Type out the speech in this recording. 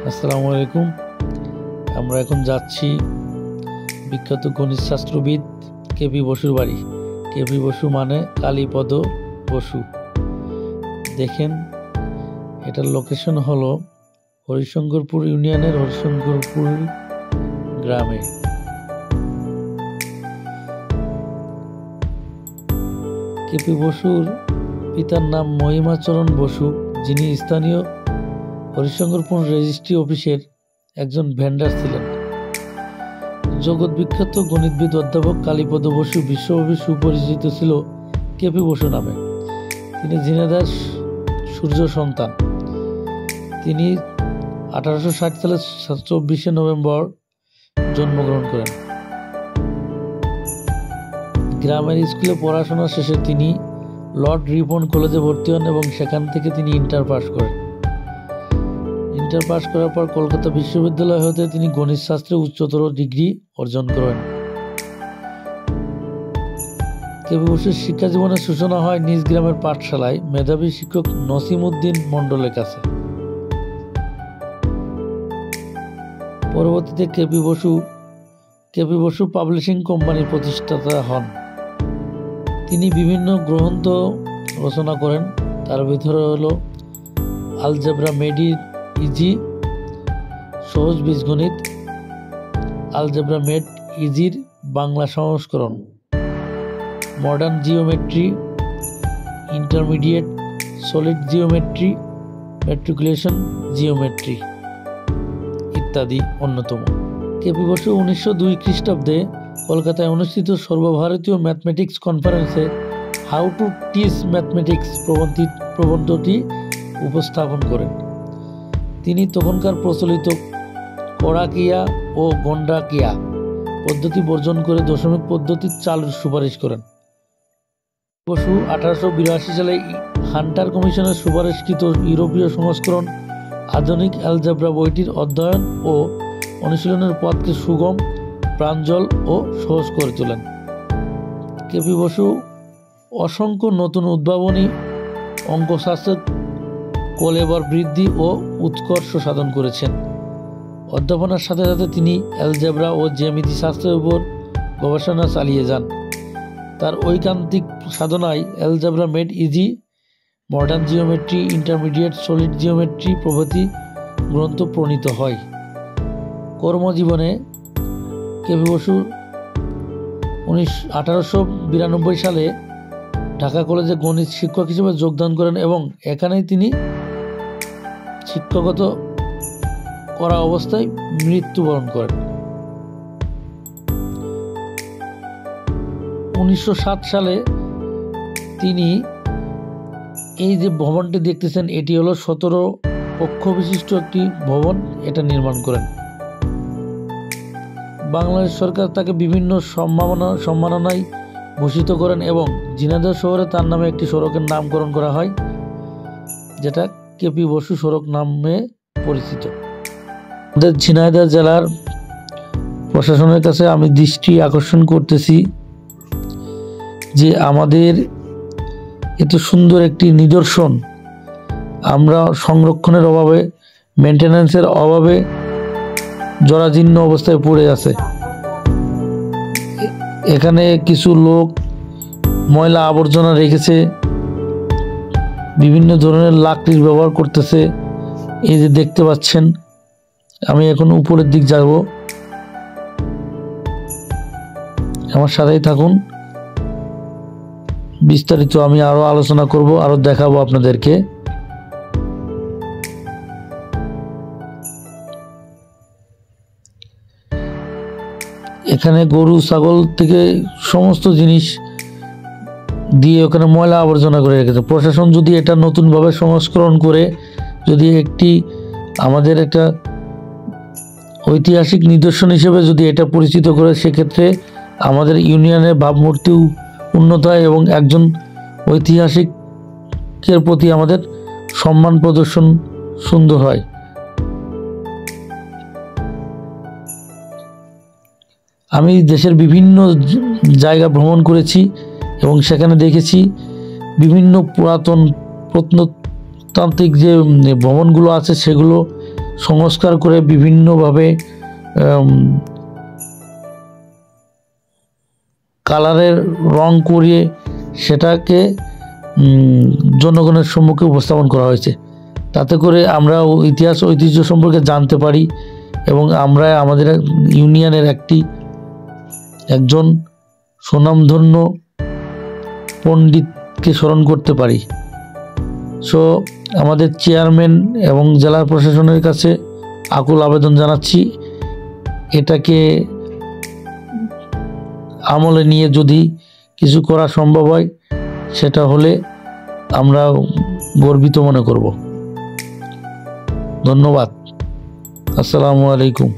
আসসালামু আলাইকুম। আমরা এখন যাচ্ছি বিখ্যাত গণিত শাস্ত্রবিদ কেপি বসুর বাড়ি। কেপি বসু মানে কালীপদ বসু। দেখেন, এটার লোকেশন হলো হরিশঙ্করপুর ইউনিয়নের হরিশঙ্করপুর গ্রামে। কেপি বসুর পিতার নাম মহিমাচরণ বসু, যিনি স্থানীয় হরিশঙ্করপুর রেজিস্ট্রি অফিসের একজন ভেন্ডার ছিলেন। জগৎ বিখ্যাত গণিতবিদ অধ্যাপক কালীপদ বসু বিশ্বব্যাপী সুপরিচিত ছিল কেপি বসু নামে। তিনি ঝিনাইদহ সূর্য সন্তান। তিনি 1860 সালের 24শে নভেম্বর জন্মগ্রহণ করেন। গ্রামের স্কুলে পড়াশোনা শেষে তিনি লর্ড রিপন কলেজে ভর্তি হন এবং সেখান থেকে তিনি ইন্টার পাস করেন। ইন্টার পাস করার পর কলকাতা বিশ্ববিদ্যালয় হতে তিনি গণিত শাস্ত্রে উচ্চতর ডিগ্রি অর্জন করেন। কেপি বসুর শিক্ষা জীবনের সূচনা হয় নিজ গ্রামের পাঠশালায় মেধাবী শিক্ষক নসিমউদ্দিন মণ্ডলের কাছে। পরবর্তীতে কেপি বসু পাবলিশিং কোম্পানির প্রতিষ্ঠাতা হন। তিনি বিভিন্ন গ্রন্থ রচনা করেন। তার ভিতরে হলো আলজেব্রা মেড ইজি, সহজ বীজগণিত, আলজেব্রা মেড ইজির বাংলা সংস্করণ, modern geometry, intermediate, solid geometry, matriculation geometry ইত্যাদি অন্যতম। কেপি বসু 1902 খ্রিস্টাব্দে কলকাতায় অনুষ্ঠিত সর্বভারতীয় ম্যাথমেটিক্স কনফারেন্সে হাউ টু টিচ ম্যাথমেটিক্স প্রবন্ধটি উপস্থাপন করেন। তিনি তখনকার প্রচলিত কড়াকিয়া ও গন্ডাকিয়া পদ্ধতি বর্জন করে দশমিক পদ্ধতি চালুর সুপারিশ করেন। বসু 1882 সালে হান্টার কমিশনের সুপারিশকৃত ইউরোপীয় সংস্করণ আধুনিক অ্যালজেব্রা বইটির অধ্যয়ন ও অনুশীলনের পথকে সুগম, প্রাঞ্জল ও সহজ করে তোলেন। কেপি বসু অসংখ্য নতুন উদ্ভাবনী অঙ্কশাস্ত্রের কলেবর বৃদ্ধি ও উৎকর্ষ সাধন করেছেন। অধ্যাপনার সাথে সাথে তিনি অ্যালজেব্রা ও জ্যামিতি শাস্ত্রের উপর গবেষণা চালিয়ে যান। তার ঐকান্তিক সাধনায় algebra made easy, modern geometry, intermediate, solid geometry প্রভৃতি গ্রন্থ প্রণীত হয়। কর্মজীবনে কেপি বসু 1892 সালে ঢাকা কলেজে গণিত শিক্ষক হিসেবে যোগদান করেন এবং এখানেই তিনি শিক্ষকতা করা অবস্থায় মৃত্যুবরণ করেন। 1907 সালে তিনি এই যে ভবনটি দেখতেছেন, এটি হলো 17 কক্ষ বিশিষ্ট একটি ভবন, এটা নির্মাণ করেন। বাংলাদেশ সরকার তাকে বিভিন্ন সম্মাননায় ভূষিত করেন এবং ঝিনাইদহ শহরে তার নামে একটি সড়কের নামকরণ করা হয়, যেটা কেপি বসু সড়ক নামে পরিচিত। আমাদের ঝিনাইদহ জেলার প্রশাসনের কাছে আমি দৃষ্টি আকর্ষণ করতেছি যে আমাদের এত সুন্দর একটি নিদর্শন আমরা সংরক্ষণের অভাবে, মেনটেন্যান্সের অভাবে জরাজীর্ণ অবস্থায় পড়ে আছে। এখানে কিছু লোক ময়লা আবর্জনা রেখেছে, বিভিন্ন ধরনের লাকড়ির ব্যবহার করতেছে। এই যে দেখতে পাচ্ছেন, আমি এখন উপরের দিক যাব, আমার সাথেই থাকুন। বিস্তারিত আমি আরো আলোচনা করব, আরো দেখাবো আপনাদেরকে। এখানে গরু ছাগল থেকে সমস্ত জিনিস দিয়ে ওখানে ময়লা আবর্জনা করে রেখেছে। প্রশাসন যদি এটা নতুনভাবে সংস্করণ করে যদি আমাদের একটা ঐতিহাসিক নিদর্শন হিসেবে যদি এটা পরিচিত করে, সেক্ষেত্রে আমাদের ইউনিয়নের ভাবমূর্তিও উন্নত হয় এবং একজন ঐতিহাসিকের প্রতি আমাদের সম্মান প্রদর্শন সুন্দর হয়। আমি দেশের বিভিন্ন জায়গা ভ্রমণ করেছি এবং সেখানে দেখেছি বিভিন্ন পুরাতন প্রত্নতান্ত্রিক যে ভবনগুলো আছে সেগুলো সংস্কার করে বিভিন্নভাবে কালারের রং করিয়ে সেটাকে জনগণের সম্মুখে উপস্থাপন করা হয়েছে। তাতে করে আমরা ইতিহাস ঐতিহ্য সম্পর্কে জানতে পারি এবং আমরা আমাদের ইউনিয়নের একজন সুনামধন্য পণ্ডিতকে স্মরণ করতে পারি। সো আমাদের চেয়ারম্যান এবং জেলা প্রশাসনের কাছে আকুল আবেদন জানাচ্ছি, এটাকে আমলে নিয়ে যদি কিছু করা সম্ভব হয় সেটা হলে আমরা গর্বিত মনে করব। ধন্যবাদ। আসসালামু আলাইকুম।